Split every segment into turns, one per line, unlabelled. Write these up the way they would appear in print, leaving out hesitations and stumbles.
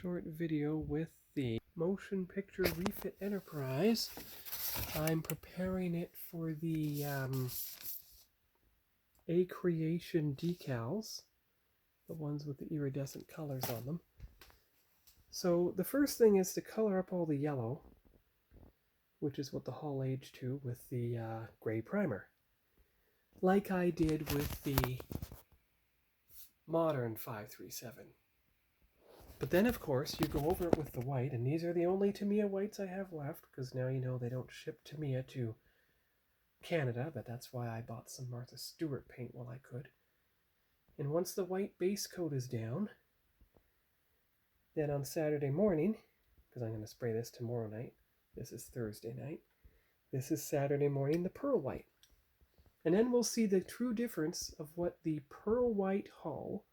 Short video with the Motion Picture Refit Enterprise. I'm preparing it for the A Creation decals, the ones with the iridescent colors on them. So the first thing is to color up all the yellow, which is what the Hall Age 2 with the gray primer, like I did with the modern 537. But then, of course, you go over it with the white, and these are the only Tamiya whites I have left, because now you know they don't ship Tamiya to Canada, but that's why I bought some Martha Stewart paint while I could. And once the white base coat is down, then on Saturday morning, because I'm going to spray this tomorrow night, this is Thursday night, this is Saturday morning, the pearl white. And then we'll see the true difference of what the pearl white hull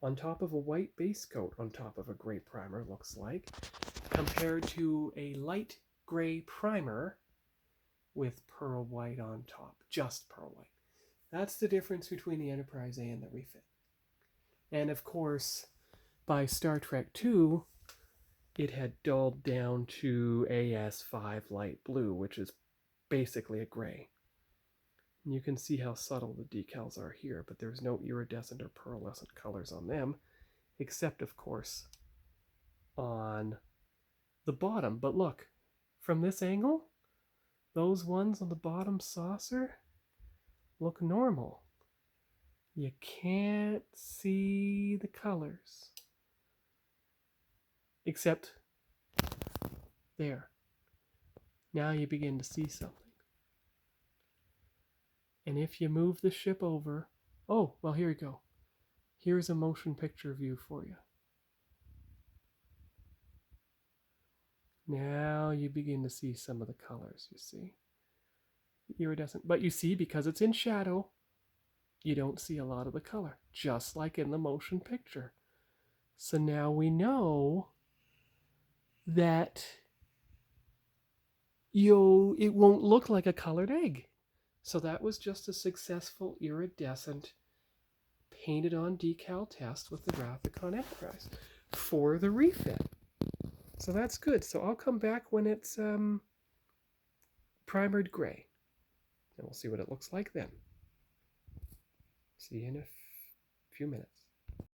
on top of a white base coat on top of a gray primer looks like, compared to a light gray primer with pearl white on top, just pearl white. That's the difference between the Enterprise A and the Refit. And of course, by Star Trek II, it had dulled down to AS5 light blue, which is basically a gray. And you can see how subtle the decals are here, but there's no iridescent or pearlescent colors on them, except, of course, on the bottom. But look, from this angle, those ones on the bottom saucer look normal. You can't see the colors, except there. Now you begin to see something. And if you move the ship over, oh, well, here you go. Here's a motion picture view for you. Now you begin to see some of the colors, you see. Iridescent. But you see, because it's in shadow, you don't see a lot of the color, just like in the motion picture. So now we know that it won't look like a colored egg. So that was just a successful iridescent painted on decal test with the Graphicon Enterprise for the refit. So that's good. So I'll come back when it's primered gray, and we'll see what it looks like then. See you in a few minutes.